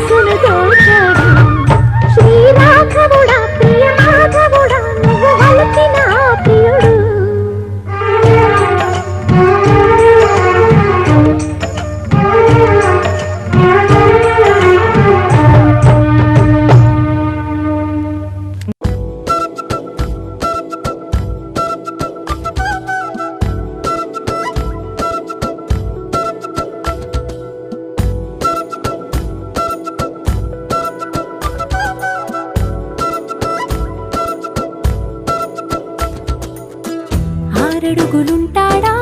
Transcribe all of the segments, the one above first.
మనసును దోచాడు శ్రీరాఘవుడా ప్రియ మాధవుడా నువ్వు వలచిన ప్రియుడు ఆరడుగులుంటాడా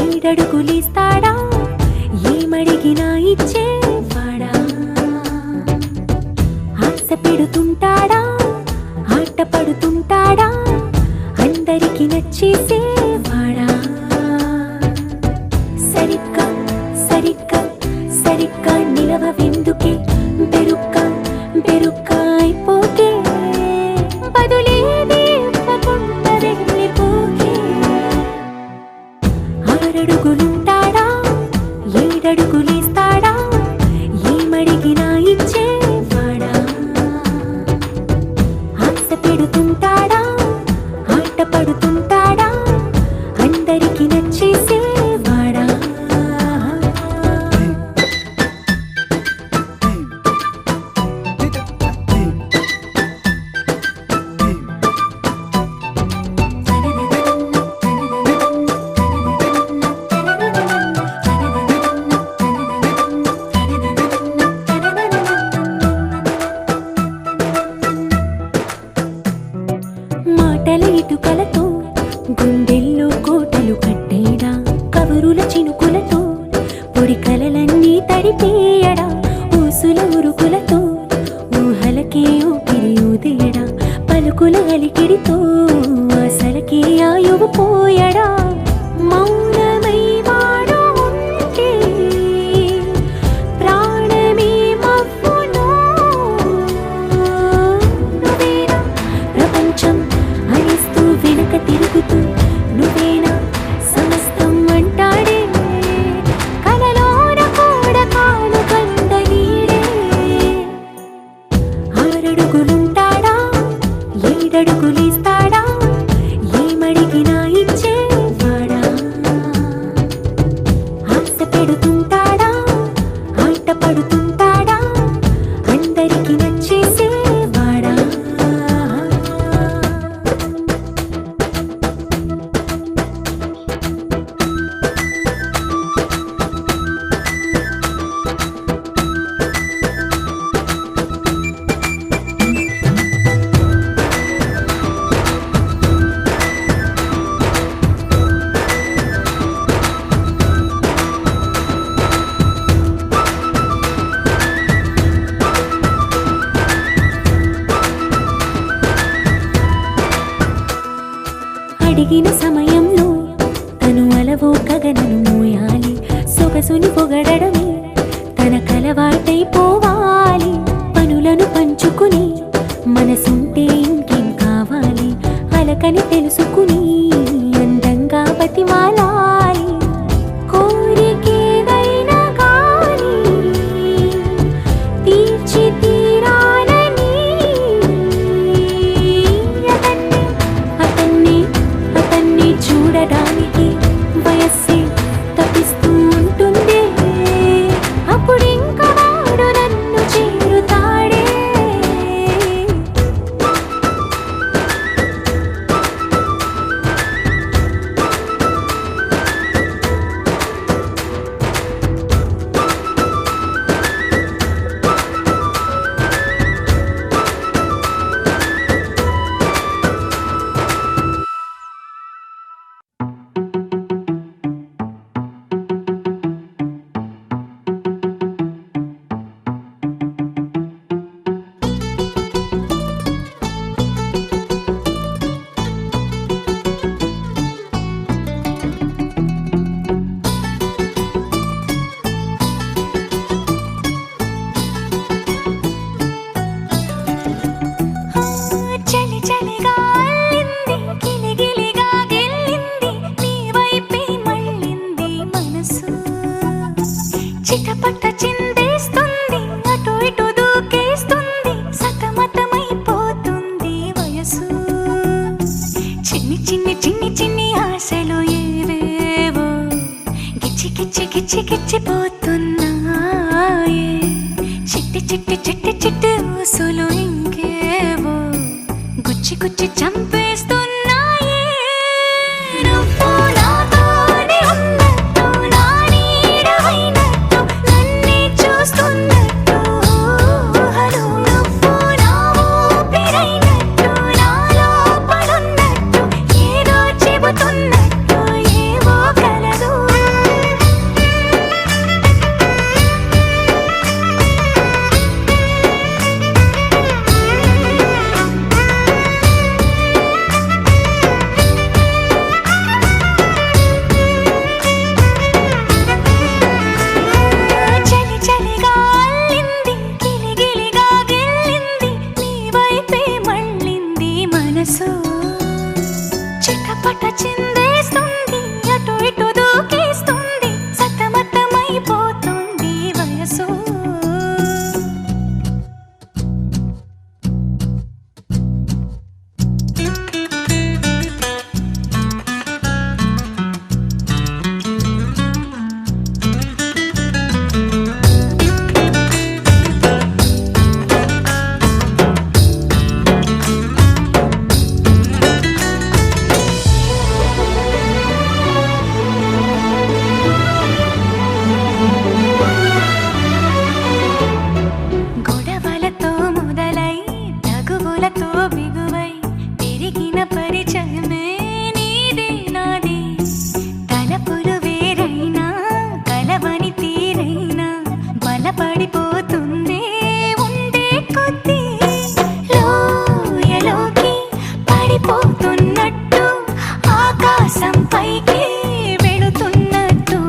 ఏడడుగులిస్తాడా ఏమడిగినా ఇచ్చేవాడా ఆశ పెడుతుంటాడా ఆట పడుతుంటాడా అందరికి నచ్చేసేవాడా సరిగ్గా సరిగ్గా సరిగ్గా నిలవెందుకే బెరుక్క బెరుక్క అయిపోకే బదులేది ఇవ్వకుండా వెళ్ళిపోకే ఆరడుగులుంటాడా ఏడడుగులేస్తాడా ఏమడిగినా ఇచ్చేవాడా ఆశ పెడుతుంటాడా ఆట పడుతుంటాడా అందరికి నచ్చేసేవాడా మాటల ఇటుకలతో గుండెల్లో కోటలు కట్టేడా కబురుల చినుకులతో పొడి కలలన్నీ తడిపేయడా ఊసుల ఉరుకులతో ఊహలకే ఊపిరి ఊదేయడా పలుకుల అలికిడితో అసలకే ఆయువు పోయడా మౌనమై వాడు ఉంటే ప్రాణమే మవ్వును నువ్వేనా ప్రపంచం అనిస్తూ వెనుక తిరుగుతూ నువ్వేనా సమస్తం అంటాడే కలలోన కూడా కాను కంద నీడే ఆరడుగులుంటాడా ఏడడుగులేస్తాడా ఏమడిగినా ఇచ్చేవాడా ఆశ పెడుతుంటాడా ఆట పడుతుంటాడా అందరికి నచ్చేసేవాడా అడిగిన సమయంలో తను అలవో గగనను మోయాలి సొగసుని పొగడమే తనకలవాటైపోవాలి పనులను పంచుకుని మనసుంటే ఇంకేం కావాలి అలకని తెలుసుకుని అందంగా బతిమాలాలి కోరికేదైనా గాని తీర్చి తీరాలని అతన్ని చూడడానికి వయస్సే తప్పిస్తూ ఉంటుంది అప్పుడింక వాడు పిచ్చికిచ్చిపోతున్నాయే చిట్టి చిట్టి చిట్టి చిట్టి ఊసులు ఇంకేవో గుచ్చి గుచ్చి చంపేస్తున్నాయే నువ్వు నాతోనే ఉన్నట్టు నా నీడవైనట్టు నన్నే చూస్తున్నట్టు ఊహలు నువ్వు నా ఊపిరైనట్టు నాలో పడున్నట్టు ఏదో చెబుతున్నట్టు ఏవో కలదు చలి చలిగా అల్లింది గిలిగిలిగా గిల్లింది నీ వైపే మళ్ళింది మనసు చిటపట చిందేస్తుంది అటు ఇటు దూకేస్తుంది సతమతమైపోతుంది వయసు గొడవలతో మొదలై తగువులతో బిగువై పెరిగిన పరిచయమే నీదే నాది తలపులు వేరైనా కలవని తీరైనా బలపడిపోతుందే ఉండే కొద్దీ లోయలోకి పడిపోతున్నట్టు ఆకాశం పైకి వెళుతున్నట్టు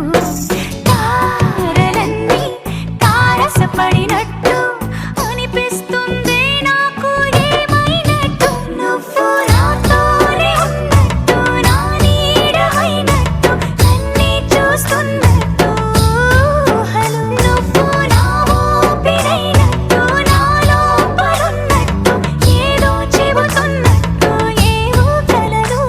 తారలన్నీ తారసపడినట్టు అనిపిస్తుంది నాకు ఏమైనట్టు నువ్వు నాతోనే ఉన్నట్టు నా నీడవైనట్టు నన్నే చూస్తున్నట్టు ఊహలు నువ్వు నా ఊపిరైనట్టు నాలో పడున్నట్టు ఏదో చెబుతున్నట్టు ఏవో కలదు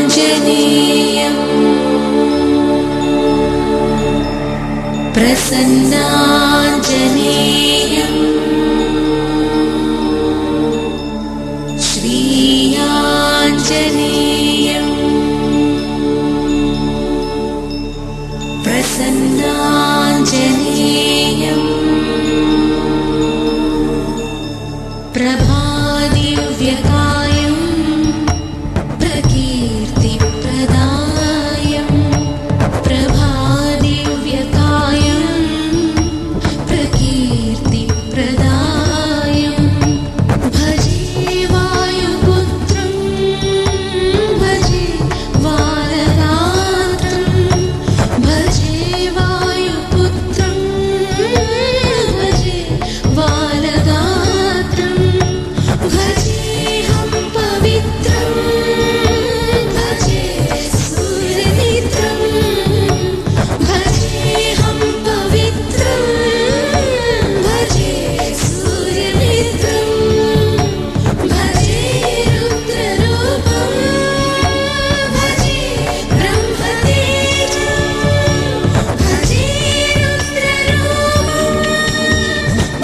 श्रीयाञ्जनेयं प्रसन्नाञ्जनेयं श्रीयाञ्जनेयं प्रसन्नाञ्जनेयं प्रभादिव्यकायं प्रकीर्तिप्रदायं प्रभादिव्यकायं प्रकीर्तिप्रदायं भजे वायुपुत्रं भजे बालगात्रं भजे वायुपुत्रं भजे बालगात्रं भजेऽहं पवित्रं भजे सूर्यनेत्रं भजेऽहं पवित्रं भजे सूर्यनेत्रं भजे रुद्ररूपं भजे ब्रह्मतेजं भजे रुद्ररूपं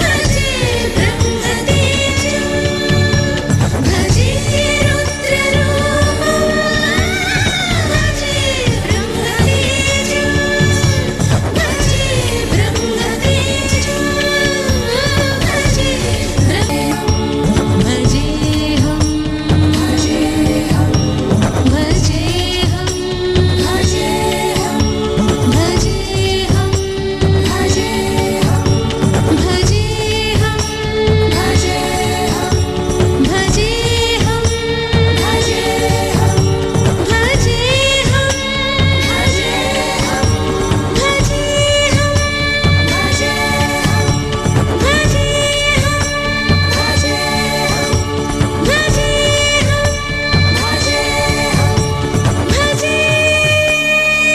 भजे ब्रह्मतेजं भजे रुद्ररूपं भजे ब्रह्मतेजं भजे ब्रह्मतेजं भजे भजेऽहं भजेऽहं भजेऽहं भजेऽहं भजेऽहं भजेऽहं भजेऽहं भजेऽहं भजेऽहं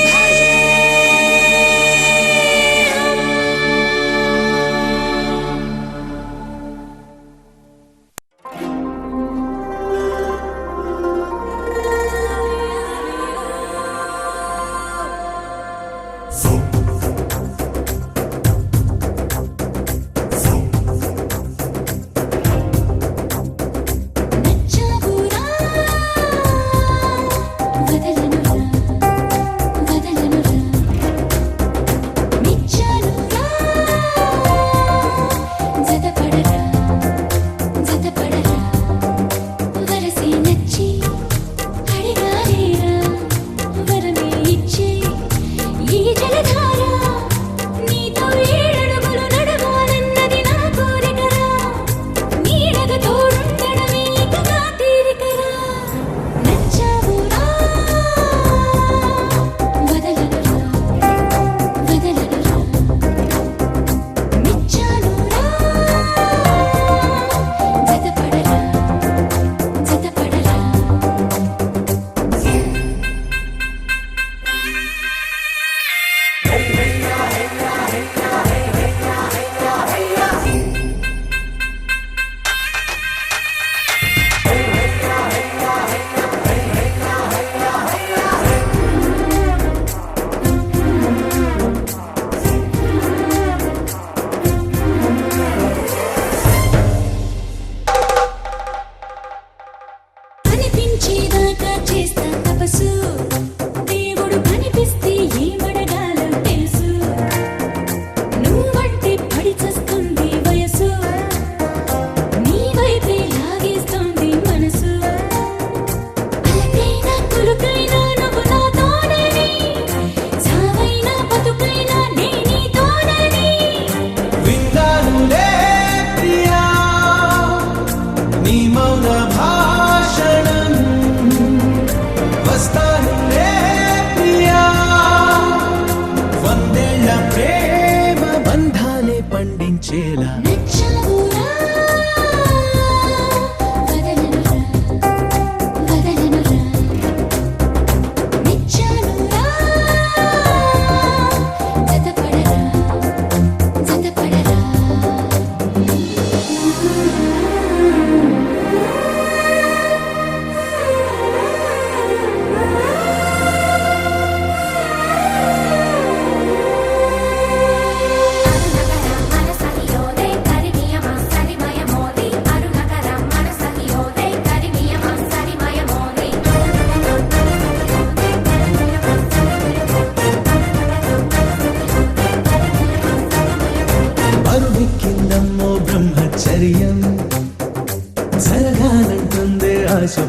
అనిపించేదాకా చేస్తా తపస్సు దేవుడు కనిపిస్తే ఏమడగాలో తెలుసు నువ్వంటే పడి చస్తుంది వయసు నీ వైపే లాగేస్తుంది మనసు అలకైనా కులుకైనా నువ్వు నాతోనని సావైనా బతుకైనా నే నీతోనని విందానులే ప్రియా నీ మౌన భాషణం వస్తానులే ప్రియా వందేళ్ల ప్రేమ బంధాలే పండించేలా నచ్చావురా వదలనురా వదలనురా నిచ్చానురా జతపడరా జతపడరా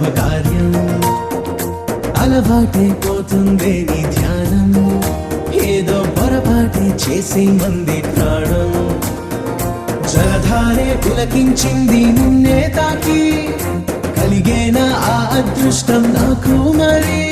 శుభకార్యం అలవాటైపోతుందే నీ ధ్యానం ఏదో పొరపాటి చేసి మంది ప్రాణం జలధారే పులకించింది నిన్నే తాకి కలిగేన ఆ అదృష్టం నాకు మరి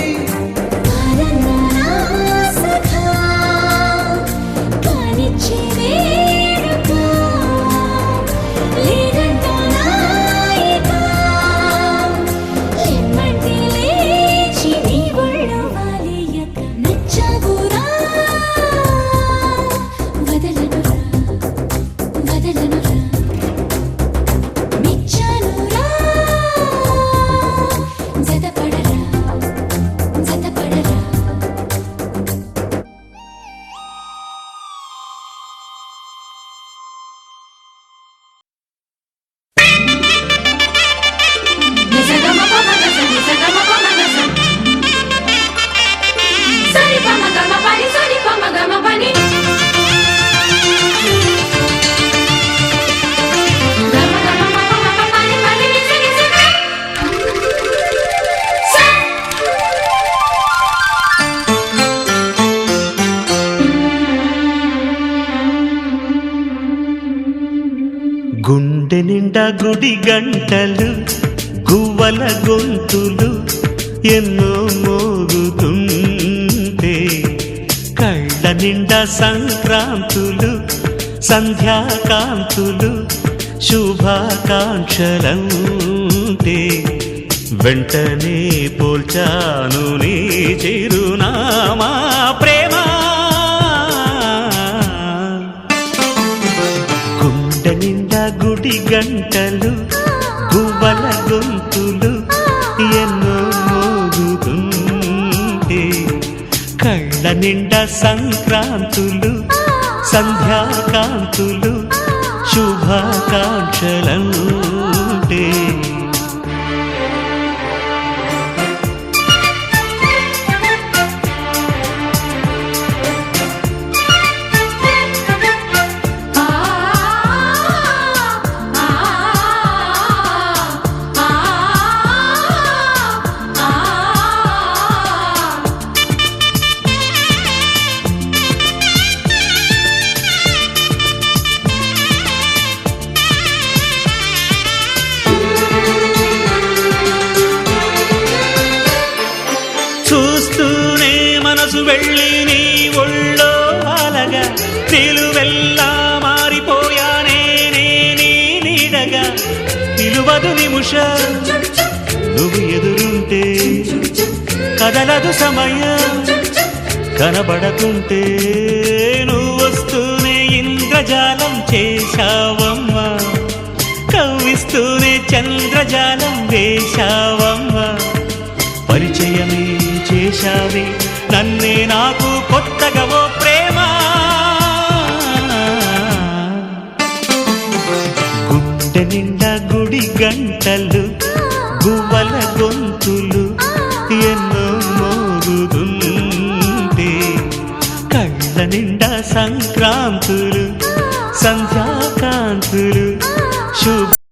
గుండె నిండా గుడి గంటలు గువ్వల గొంతులు ఎన్నో మోగుతుంటే కళ్ళ నిండా సంక్రాంతులు సంధ్యాకాంతులు శుభాకాంక్షలంటే వెంటనే పోల్చాను నీ చిరునామా ప్రేమ గుడి గంటలు గువ్వల గొంతులు ఎన్నో మోగుతుంటే కళ్ళ నిండా సంక్రాంతులు సంధ్యాకాంతులు శుభాకాంక్షలంటే చూస్తూనే మనసు వెళ్ళి నీ ఒళ్ళో అలగా నిలువెల్లా మారిపోయానే నీ నీడగా నిలువదు నిముషం నువ్వు ఎదురుంటే కదలదు సమయం కనబడకుంటే నువ్వు వస్తూనే ఇంద్రజాలం చేశావమ్మా కవ్విస్తూనే చంద్రజాలం వేశావమ్మా పరిచయమే చేశావే నన్నే నాకు కొత్తగా ఓ ప్రేమ గుండె నిండా గుడి గంటలు గువ్వల గొంతులు ఎన్నో మోగుతుంటే కళ్ళ నిండా సంక్రాంతులు సంధ్యాకాంతులు శుభ